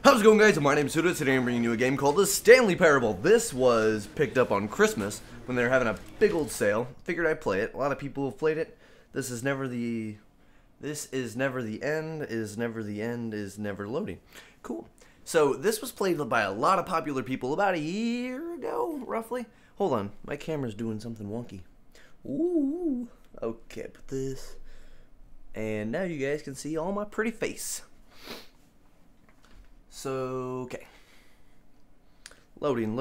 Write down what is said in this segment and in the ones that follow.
How's it going, guys? My name is Huda. Today I'm bringing you a game called The Stanley Parable. This was picked up on Christmas when they were having a big old sale. Figured I'd play it. A lot of people have played it. This is never the end, is never the end, is never loading. Cool. So this was played by a lot of popular people about a year ago, roughly. Hold on, my camera's doing something wonky. Ooh. Okay, put this. And now you guys can see all my pretty face. So, okay. Loading.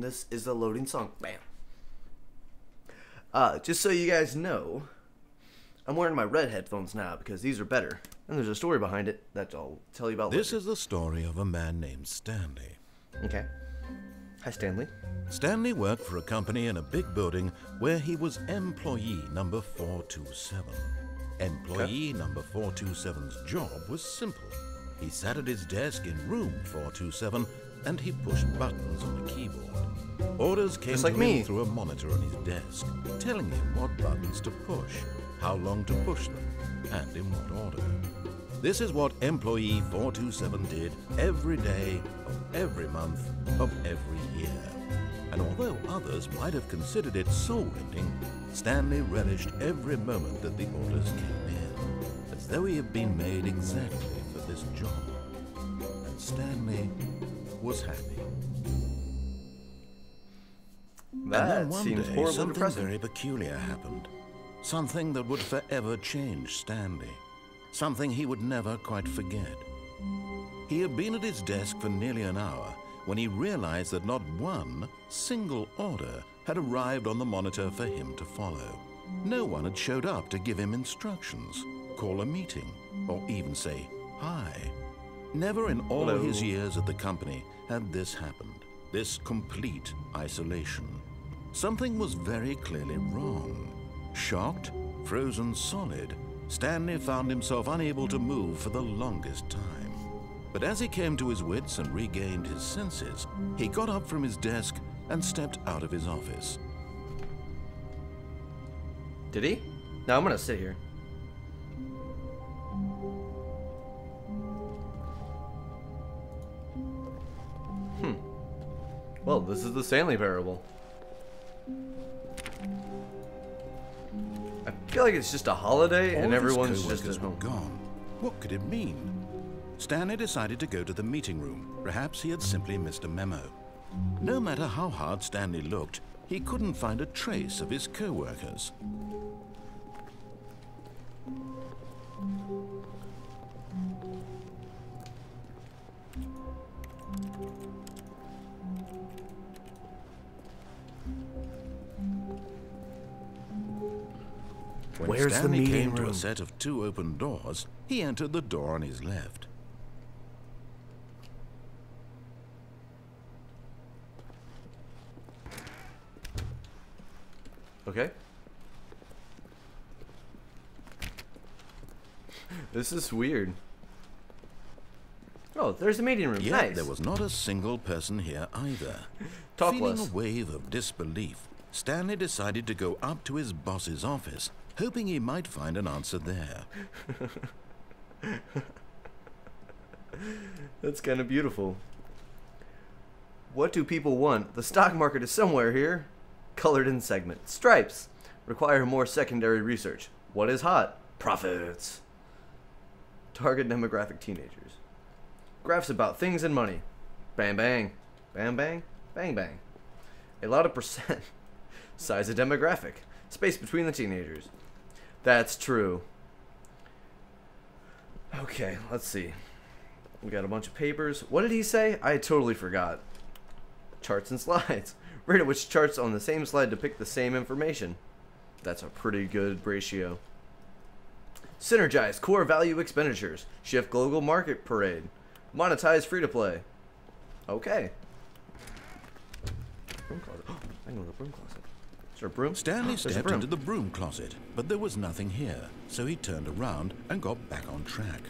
This is the loading song. Bam. Just so you guys know, I'm wearing my red headphones now because these are better. And there's a story behind it that I'll tell you about later. This is the story of a man named Stanley. Okay. Hi, Stanley. Stanley worked for a company in a big building where he was employee number 427. Employee number 427's job was simple. He sat at his desk in room 427 and he pushed buttons on the keyboard. Orders came to him through a monitor on his desk, telling him what buttons to push, how long to push them, and in what order. This is what employee 427 did every day of every month of every year. And although others might have considered it soul-rending, Stanley relished every moment that the orders came in, as though he had been made exactly for this job. And Stanley was happy. That seems horribly something depressing. very peculiar happened. Something that would forever change Stanley. Something he would never quite forget. He had been at his desk for nearly an hour when he realized that not one single order had arrived on the monitor for him to follow. No one had showed up to give him instructions, call a meeting, or even say hi. Never in all his years at the company had this happened, this complete isolation. Something was very clearly wrong. Shocked, frozen solid, Stanley found himself unable to move for the longest time. But as he came to his wits and regained his senses, he got up from his desk and stepped out of his office. Did he? No, I'm gonna sit here. Well, this is the Stanley Parable. I feel like it's just a holiday and everyone's just at home. Gone. What could it mean? Stanley decided to go to the meeting room. Perhaps he had simply missed a memo. No matter how hard Stanley looked, he couldn't find a trace of his co-workers. When Stanley came to a set of two open doors, he entered the door on his left. Okay. This is weird. Oh, there's the meeting room. Yet Nice. there was not a single person here either. Talk Feeling less. a wave of disbelief, Stanley decided to go up to his boss's office, hoping he might find an answer there. That's kind of beautiful. What do people want? The stock market is somewhere here. Colored in segment. Stripes. Require more secondary research. What is hot? Profits. Target demographic teenagers. Graphs about things and money. Bang bang. Bang bang. Bang bang. A lot of percent. Size of demographic. Space between the teenagers. That's true. Okay, let's see. We got a bunch of papers. What did he say? I totally forgot. Charts and slides. Rate at which charts on the same slide depict the same information. That's a pretty good ratio. Synergize core value expenditures. Shift global market parade. Monetize free to play. Okay. Broom closet. Oh, I know the broom closet. Is there a broom? Stanley stepped into the broom closet, but there was nothing here, so he turned around and got back on track.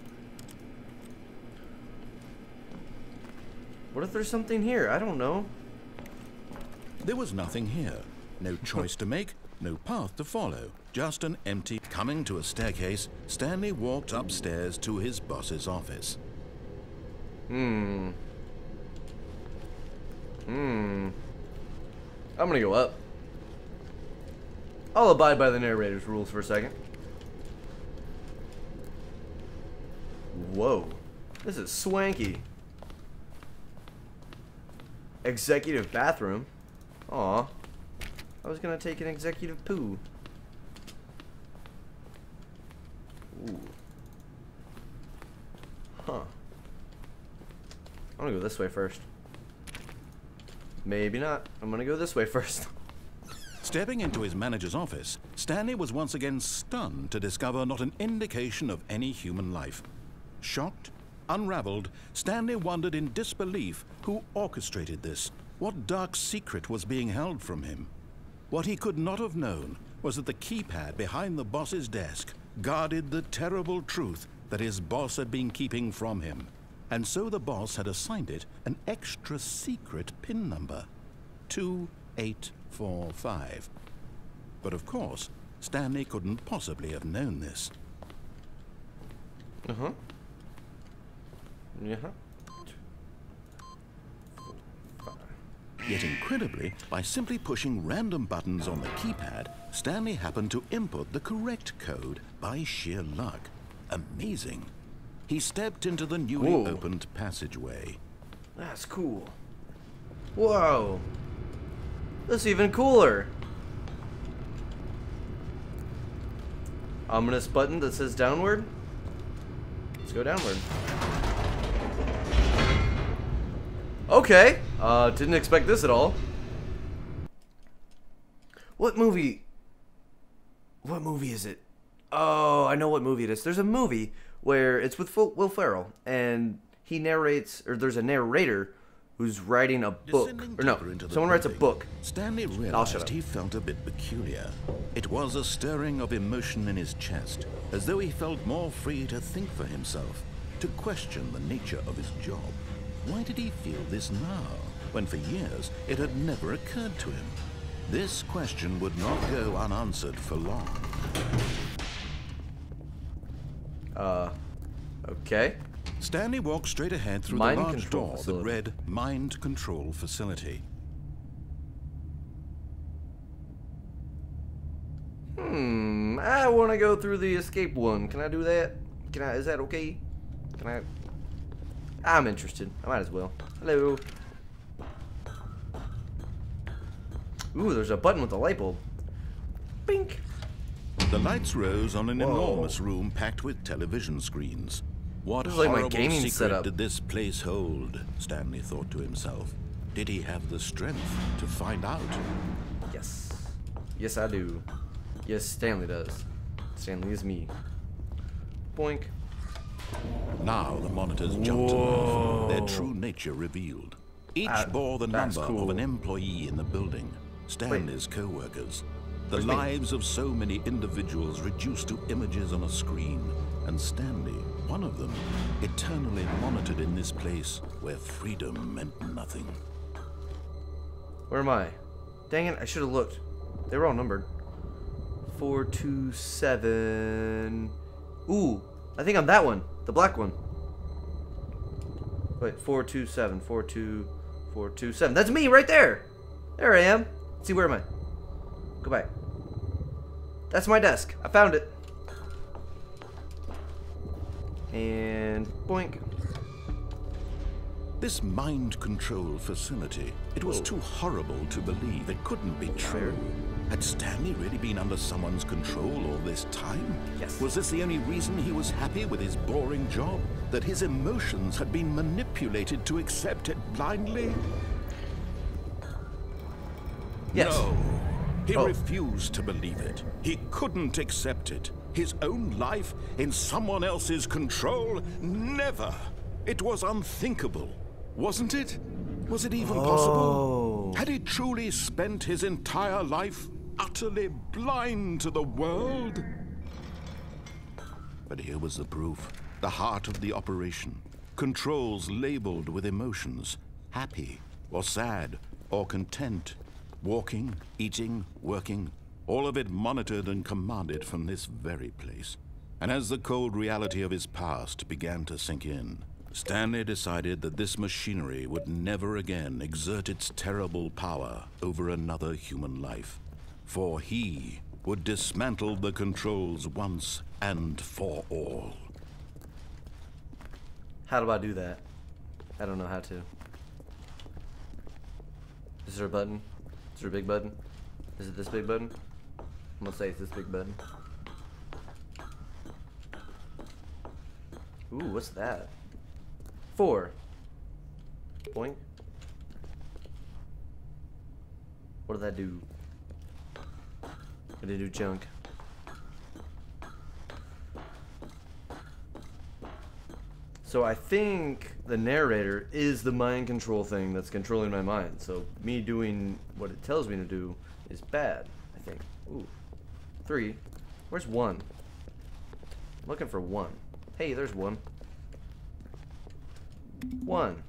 What if there's something here? I don't know. There was nothing here. No choice to make, No path to follow, just an empty... Coming to a staircase, Stanley walked upstairs to his boss's office. I'm gonna go up. I'll abide by the narrator's rules for a second. Whoa. This is swanky. Executive bathroom. Aw. I was gonna take an executive poo. Ooh. Huh. I'm gonna go this way first. Maybe not. I'm gonna go this way first. Stepping into his manager's office, Stanley was once again stunned to discover not an indication of any human life. Shocked, unraveled, Stanley wondered in disbelief who orchestrated this. What dark secret was being held from him? What he could not have known was that the keypad behind the boss's desk guarded the terrible truth that his boss had been keeping from him. And so the boss had assigned it an extra secret PIN number, 2845. But of course, Stanley couldn't possibly have known this. Uh-huh. Yeah. Yet incredibly, by simply pushing random buttons on the keypad, Stanley happened to input the correct code by sheer luck. Amazing. He stepped into the newly opened passageway. That's cool. Whoa. That's even cooler. Ominous button that says downward. Let's go downward. Okay. Didn't expect this at all. What movie is it? Oh, I know what movie it is. There's a movie where it's with Will Ferrell, and he narrates, or there's a narrator who's writing a book. Or no, someone writes a book. Stanley realized he felt a bit peculiar. It was a stirring of emotion in his chest, as though he felt more free to think for himself, to question the nature of his job. Why did he feel this now, when for years it had never occurred to him? This question would not go unanswered for long. Okay. Stanley walked straight ahead through the large door that read Mind Control Facility. I want to go through the escape one. Can I do that? Is that okay? Can I? I'm interested. I might as well. Hello. Ooh, there's a button with a light bulb. Bink. The lights rose on an enormous room packed with television screens. What horrible secret did this place hold? Stanley thought to himself. Did he have the strength to find out? Yes. Yes, I do. Yes, Stanley does. Stanley is me. Boink. Now the monitors jumped to life, their true nature revealed. Each bore the number of an employee in the building, Stanley's co-workers. The lives of so many individuals reduced to images on a screen, and Stanley, one of them, eternally monitored in this place where freedom meant nothing. Where am I? Dang it, I should have looked. They were all numbered. 427. Ooh, I think I'm that one. The black one. Wait, 427. 427. That's me right there. There I am. Let's see, where am I? Go back. That's my desk. I found it. And boink. This mind control facility, it was too horrible to believe. It couldn't be true. Had Stanley really been under someone's control all this time? Yes. Was this the only reason he was happy with his boring job? That his emotions had been manipulated to accept it blindly? Yes. No. He refused to believe it. He couldn't accept it. His own life in someone else's control? Never. It was unthinkable. Wasn't it? Was it even possible? Had he truly spent his entire life utterly blind to the world? But here was the proof. The heart of the operation. Controls labeled with emotions. Happy, or sad, or content. Walking, eating, working. all of it monitored and commanded from this very place. And as the cold reality of his past began to sink in, Stanley decided that this machinery would never again exert its terrible power over another human life. For he would dismantle the controls once and for all. How do I do that? I don't know how to. Is there a button? Is there a big button? Is it this big button? I'm gonna say it's this big button. Ooh, what's that? 4. Boink. What did that do? It didn't do junk. So I think the narrator is the mind control thing that's controlling my mind. So me doing what it tells me to do is bad, I think. Ooh. 3. Where's 1? I'm looking for 1. Hey, there's 1. 1.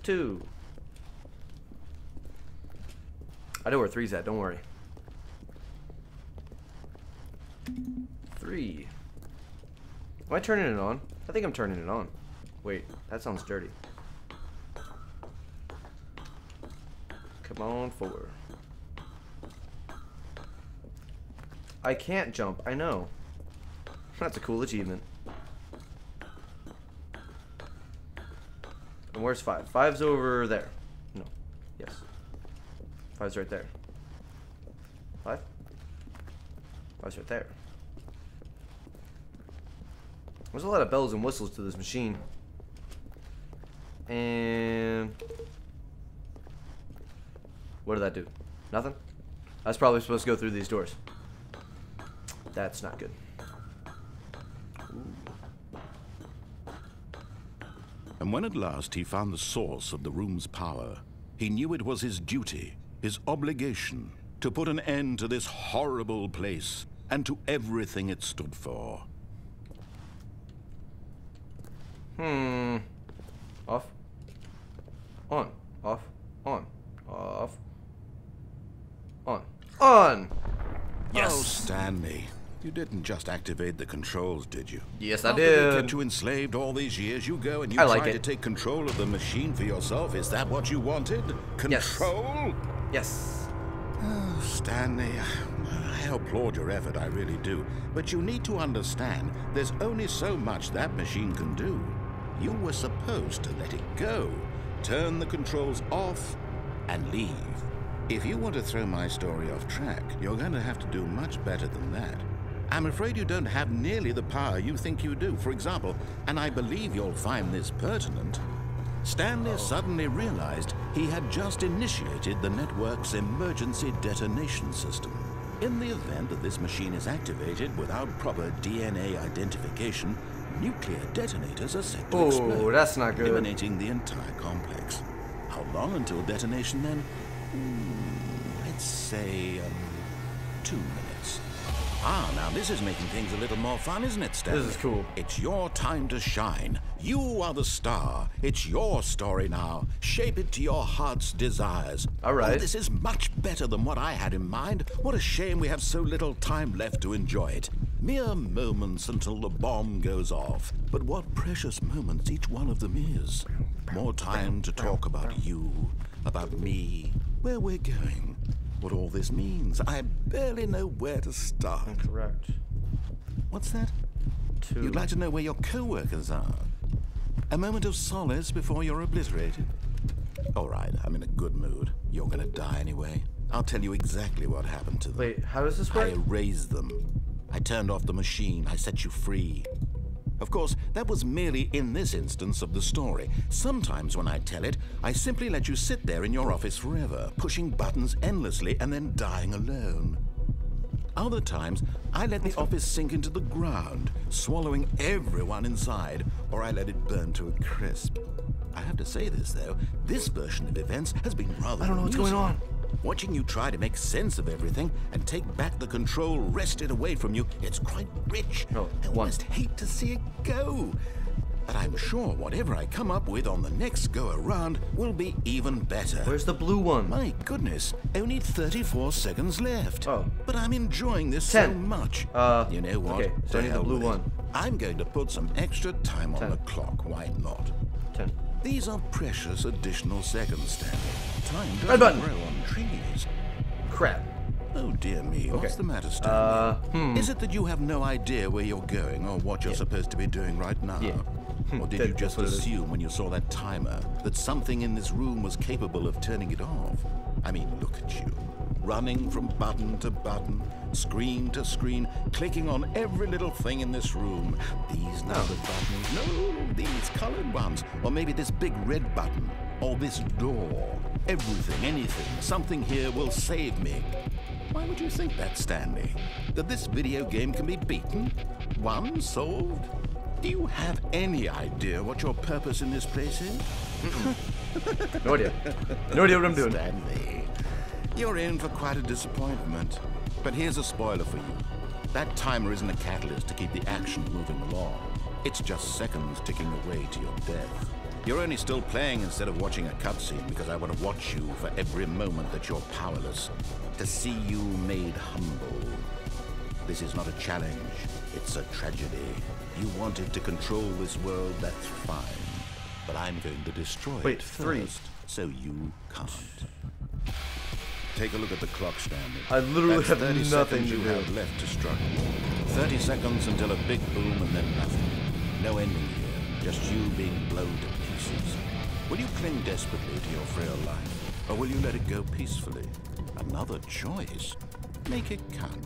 2. I know where 3's at, don't worry. 3. Am I turning it on? I think I'm turning it on. Wait, that sounds dirty. Come on forward. I can't jump, I know. That's a cool achievement. And where's 5? 5's over there. No. Yes. 5's right there. 5? 5's right there. There's a lot of bells and whistles to this machine. And what did that do? Nothing? I was probably supposed to go through these doors. That's not good. Ooh. And when at last he found the source of the room's power, he knew it was his duty, his obligation, to put an end to this horrible place and to everything it stood for. Off. On. Off. On. Off. On. On! Yes! Oh, Stanley. You didn't just activate the controls, did you? Yes, I After they did. kept you enslaved all these years, you go and you I like try it. to take control of the machine for yourself. Is that what you wanted? Control? Yes. Oh, Stanley, I applaud your effort, I really do. But you need to understand, there's only so much that machine can do. You were supposed to let it go, turn the controls off, and leave. If you want to throw my story off track, you're going to have to do much better than that. I'm afraid you don't have nearly the power you think you do. For example, and I believe you'll find this pertinent, Stanley suddenly realized he had just initiated the network's emergency detonation system. In the event that this machine is activated without proper DNA identification, nuclear detonators are set to explode, that's not good. eliminating the entire complex. How long until detonation then? Let's say 2 minutes. Ah, now this is making things a little more fun, isn't it, Stanley? This is cool. It's your time to shine. You are the star. It's your story now. Shape it to your heart's desires. All right. Oh, this is much better than what I had in mind. What a shame we have so little time left to enjoy it. Mere moments until the bomb goes off. But what precious moments each one of them is. More time to talk about you, about me, where we're going, what all this means. I barely know where to start. Incorrect. What's that? 2. You'd like to know where your co-workers are? A moment of solace before you're obliterated? All right, I'm in a good mood. You're gonna die anyway. I'll tell you exactly what happened to them. Wait, how does this I work? erased them. I turned off the machine. I set you free. Of course, that was merely in this instance of the story. Sometimes when I tell it, I simply let you sit there in your office forever, pushing buttons endlessly and then dying alone. Other times, I let the office sink into the ground, swallowing everyone inside, or I let it burn to a crisp. I have to say this, though, this version of events has been rather I don't know what's going amusing. on. Watching you try to make sense of everything and take back the control wrested away from you, it's quite rich. Oh, I 1. almost hate to see it go. but I'm sure whatever I come up with on the next go-around will be even better. Where's the blue one? My goodness, only 34 seconds left. Oh. But I'm enjoying this 10. so much. You know what? Okay, so I need the blue one. I'm going to put some extra time on the clock. Why not? 10. These are precious additional seconds, Stanley. Time Red doesn't button. grow on trees. Crap. Oh dear me, Okay. what's the matter, Stanley? Is it that you have no idea where you're going or what you're supposed to be doing right now? Yeah. Or did you just assume when you saw that timer that something in this room was capable of turning it off? I mean, look at you. Running from button to button, screen to screen, clicking on every little thing in this room. These numbered buttons, no, these colored ones. Or maybe this big red button, or this door. Everything, anything, something here will save me. Why would you think that, Stanley? That this video game can be beaten? Won? Solved? Do you have any idea what your purpose in this place is? No idea. No idea what I'm doing. Stanley, you're in for quite a disappointment. But here's a spoiler for you. That timer isn't a catalyst to keep the action moving along. It's just seconds ticking away to your death. You're only still playing instead of watching a cutscene because I want to watch you for every moment that you're powerless. To see you made humble. This is not a challenge. It's a tragedy. You wanted to control this world, that's fine. But I'm going to destroy it first, so you can't. Take a look at the clock, Stanley. I literally That's have 30 nothing seconds to you do. have left to struggle. 30 seconds until a big boom and then nothing. No ending here, just you being blown to pieces. Will you cling desperately to your frail life, or will you let it go peacefully? Another choice. Make it count.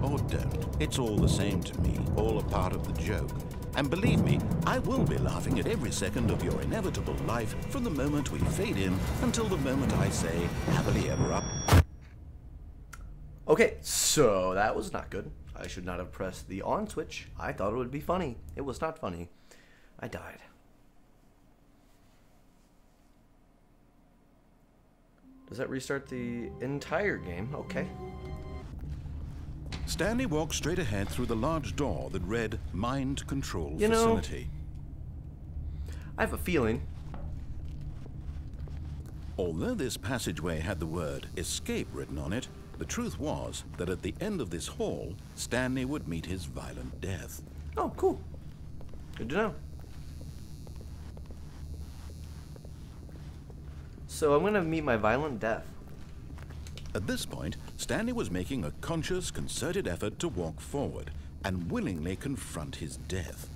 Or don't. It's all the same to me, all a part of the joke. And believe me, I will be laughing at every second of your inevitable life from the moment we fade in until the moment I say, happily ever up. Okay, so that was not good. I should not have pressed the on switch. I thought it would be funny. It was not funny. I died. Does that restart the entire game? Okay. Stanley walked straight ahead through the large door that read Mind Control You know, Facility. I have a feeling. Although this passageway had the word Escape written on it, the truth was that at the end of this hall, Stanley would meet his violent death. Oh, cool. Good to know. So I'm gonna meet my violent death. At this point, Stanley was making a conscious, concerted effort to walk forward and willingly confront his death.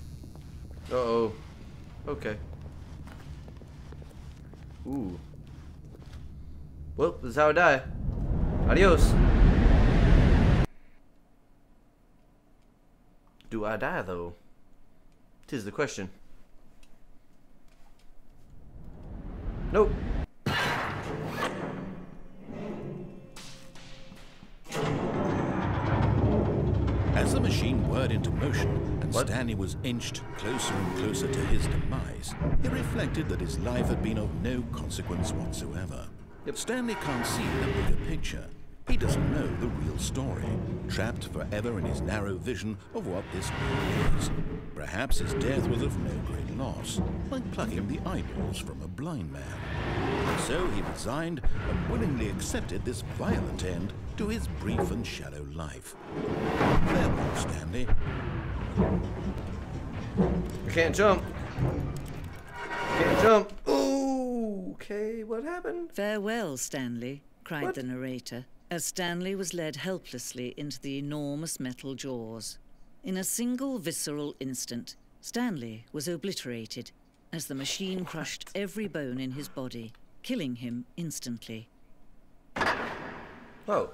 Uh-oh. Okay. Ooh. Well, this is how I die. Adios. Do I die, though? 'Tis the question. Nope. As the machine whirred into motion and Stanley was inched closer and closer to his demise, he reflected that his life had been of no consequence whatsoever. Yet Stanley can't see the bigger picture. He doesn't know the real story, trapped forever in his narrow vision of what this world is. Perhaps his death was of no great loss, like plucking the eyeballs from a blind man. So he resigned and willingly accepted this violent end to his brief and shallow life. Farewell, Stanley. I can't jump. Can't jump. Ooh, okay, what happened? Farewell, Stanley, cried What? the narrator, as Stanley was led helplessly into the enormous metal jaws. In a single visceral instant, Stanley was obliterated as the machine crushed every bone in his body, killing him instantly. Oh.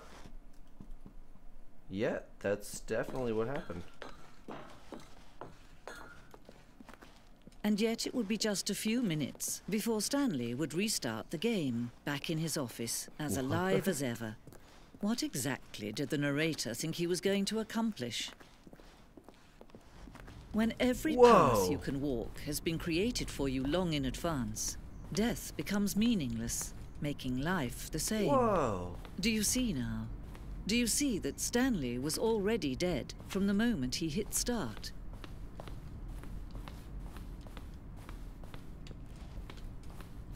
Yeah, that's definitely what happened. And yet it would be just a few minutes before Stanley would restart the game, back in his office, as alive as ever. What exactly did the narrator think he was going to accomplish? When every path Whoa. you can walk has been created for you long in advance, death becomes meaningless, making life the same. Whoa. Do you see now? Do you see that Stanley was already dead from the moment he hit start?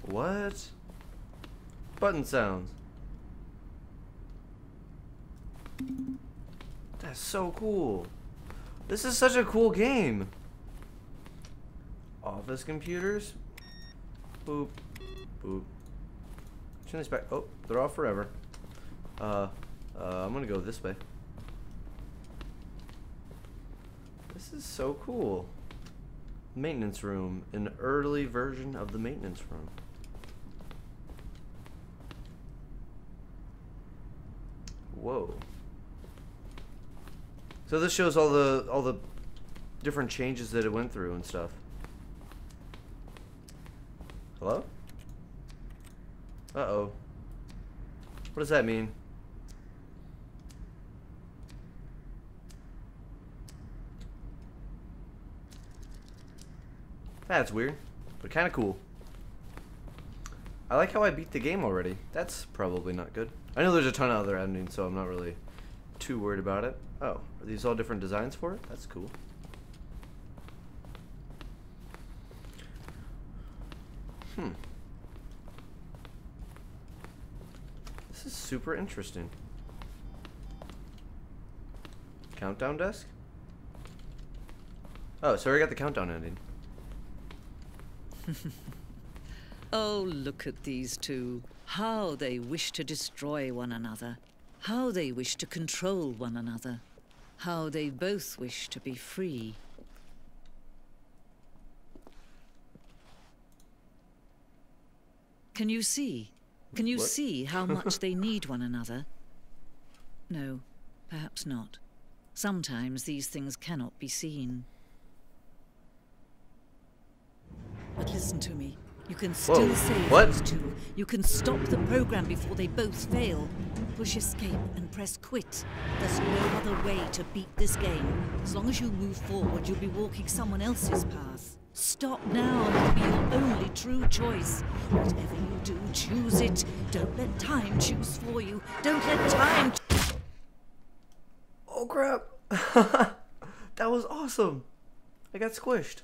What? Button sounds. That's so cool. This is such a cool game. Office computers. Boop. Boop. Turn this back. Oh, they're off forever. I'm gonna go this way. This is so cool. Maintenance room. An early version of the maintenance room. Whoa. So this shows all the different changes that it went through and stuff. Hello? Uh-oh. What does that mean? That's weird, but kind of cool. I like how I beat the game already. That's probably not good. I know there's a ton of other endings, so I'm not really too worried about it. Oh, are these all different designs for it? That's cool. This is super interesting. Countdown desk? Oh, so I got the countdown ending. Oh, look at these two. How they wish to destroy one another. How they wish to control one another. How they both wish to be free. Can you see? Can you see how much they need one another? No, perhaps not. Sometimes these things cannot be seen. But listen to me. You can still save those two. You can stop the program before they both fail. Push escape and press quit. There's no other way to beat this game. As long as you move forward, you'll be walking someone else's path. Stop now, and it'll be your only true choice. Whatever you do, choose it. Don't let time choose for you. Don't let time... Oh crap. That was awesome. I got squished.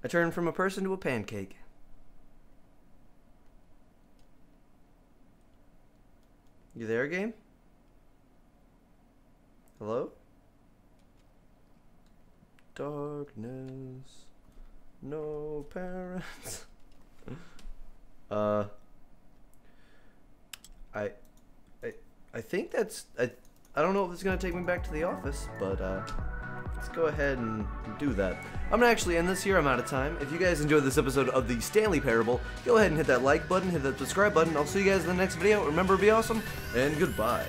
I turned from a person to a pancake. You there, game? Hello? Darkness. No parents. I think that's I don't know if it's gonna take me back to the office, but let's go ahead and do that. I'm gonna actually end this here. I'm out of time. If you guys enjoyed this episode of the Stanley Parable, go ahead and hit that like button, hit that subscribe button. I'll see you guys in the next video. Remember, be awesome, and goodbye.